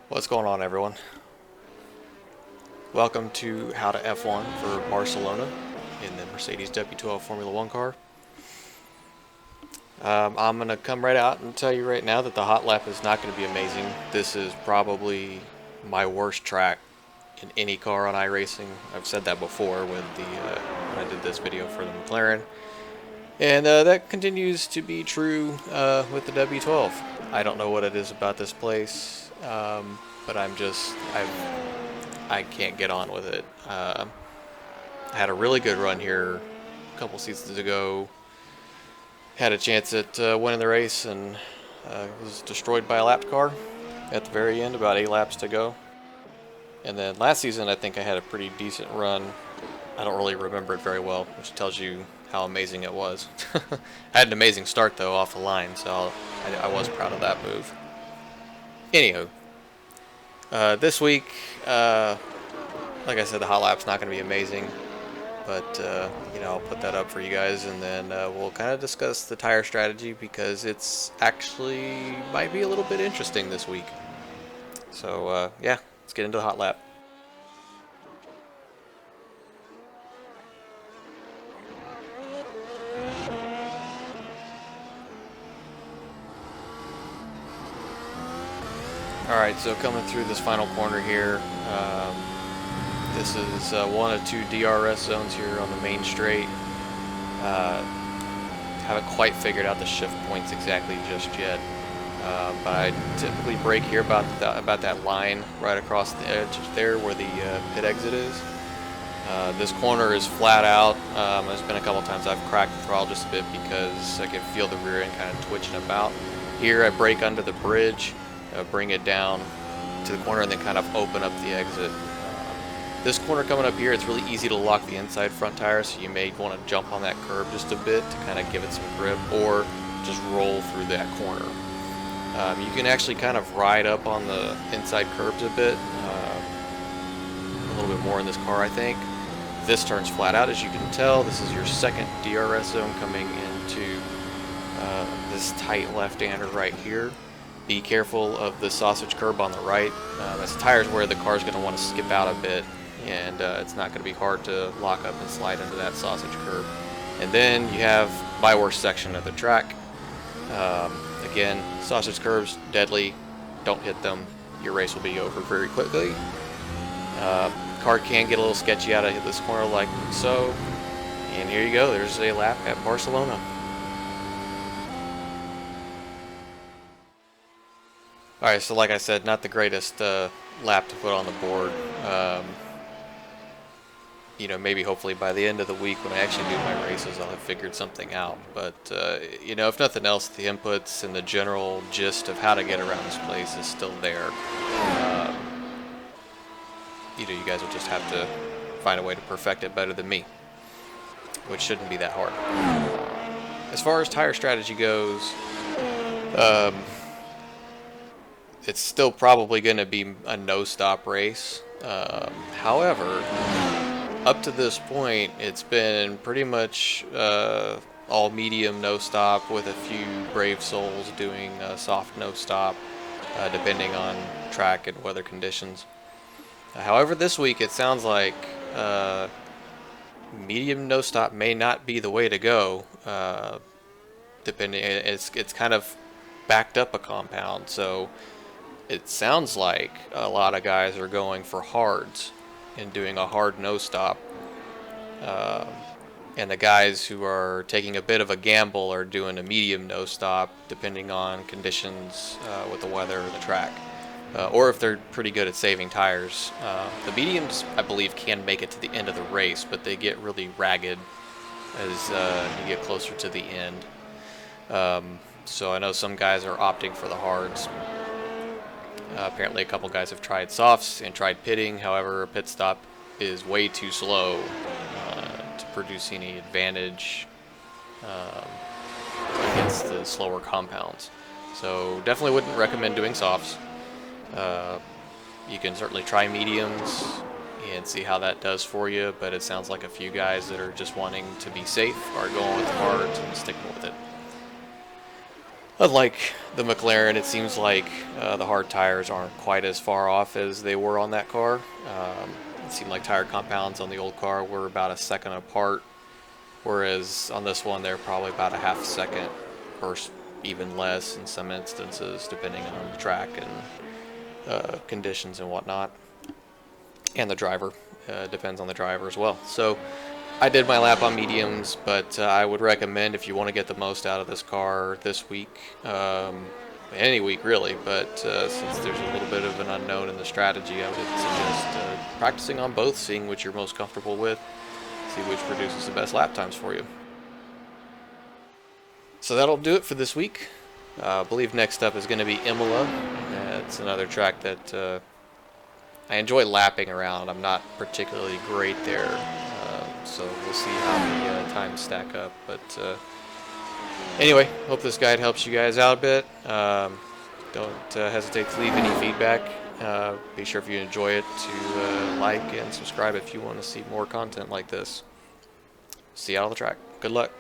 What's going on, everyone? Welcome to How to F1 for Barcelona in the Mercedes W12 Formula 1 car. I'm going to come right out and tell you right now that the Hotlap is not going to be amazing. This is probably my worst track in any car on iRacing. I've said that before when I did this video for the McLaren. And that continues to be true with the W12. I don't know what it is about this place, but I can't get on with it. I had a really good run here a couple seasons ago. Had a chance at winning the race and was destroyed by a lapped car at the very end, about 8 laps to go. And then last season, I think I had a pretty decent run. I don't really remember it very well, which tells you how amazing it was. I had an amazing start, though, off the line, so I was proud of that move. Anywho, this week, like I said, the Hotlap's not going to be amazing, but I'll put that up for you guys, and then we'll kind of discuss the tire strategy because it's actually might be a little bit interesting this week. So yeah, let's get into the Hotlap. Alright, so coming through this final corner here, this is one of two DRS zones here on the main straight. Haven't quite figured out the shift points exactly just yet, but I typically brake here about that line right across the edge there where the pit exit is. This corner is flat out. There's been a couple times I've cracked the throttle just a bit because I can feel the rear end kind of twitching about. Here I brake under the bridge, bring it down to the corner, and then kind of open up the exit. This corner coming up here, it's really easy to lock the inside front tire, so you may want to jump on that curb just a bit to kind of give it some grip, or just roll through that corner. You can actually kind of ride up on the inside curbs a bit, a little bit more in this car, I think. This turns flat out, as you can tell. This is your second DRS zone coming into this tight left-hander right here. Be careful of the sausage curb on the right. As tires where the car's going to want to skip out a bit, and it's not going to be hard to lock up and slide into that sausage curb. And then you have my worst section of the track. Again, sausage curbs, deadly. Don't hit them. Your race will be over very quickly. Car can get a little sketchy out of this corner like so. And here you go. There's a lap at Barcelona. Alright, so like I said, not the greatest lap to put on the board. Maybe hopefully by the end of the week when I actually do my races, I'll have figured something out. But, if nothing else, the inputs and the general gist of how to get around this place is still there. You guys will just have to find a way to perfect it better than me, which shouldn't be that hard. As far as tire strategy goes, it's still probably going to be a no-stop race. However, up to this point, it's been pretty much all medium no-stop with a few brave souls doing a soft no-stop, depending on track and weather conditions. However, this week it sounds like medium no-stop may not be the way to go. It's kind of backed up a compound, so it sounds like a lot of guys are going for hards and doing a hard no-stop. And the guys who are taking a bit of a gamble are doing a medium no-stop, depending on conditions with the weather or the track. Or if they're pretty good at saving tires. The mediums, I believe, can make it to the end of the race, but they get really ragged as you get closer to the end. So I know some guys are opting for the hards. Apparently a couple guys have tried softs and tried pitting. However, a pit stop is way too slow to produce any advantage against the slower compounds. So definitely wouldn't recommend doing softs. You can certainly try mediums and see how that does for you, but it sounds like a few guys that are just wanting to be safe are going with the hards and sticking with it. Unlike the McLaren, it seems like the hard tires aren't quite as far off as they were on that car. It seemed like tire compounds on the old car were about a second apart, whereas on this one they're probably about a half second or even less in some instances, depending on the track and conditions and whatnot. And the driver, depends on the driver as well. So I did my lap on mediums, but I would recommend, if you want to get the most out of this car this week, any week really, but since there's a little bit of an unknown in the strategy, I would suggest practicing on both, seeing which you're most comfortable with, see which produces the best lap times for you. So that'll do it for this week. I believe next up is going to be Imola. It's another track that I enjoy lapping around. I'm not particularly great there, so we'll see how the times stack up. But anyway, hope this guide helps you guys out a bit. Don't hesitate to leave any feedback. Be sure, if you enjoy it, to like and subscribe if you want to see more content like this. See you out on the track. Good luck.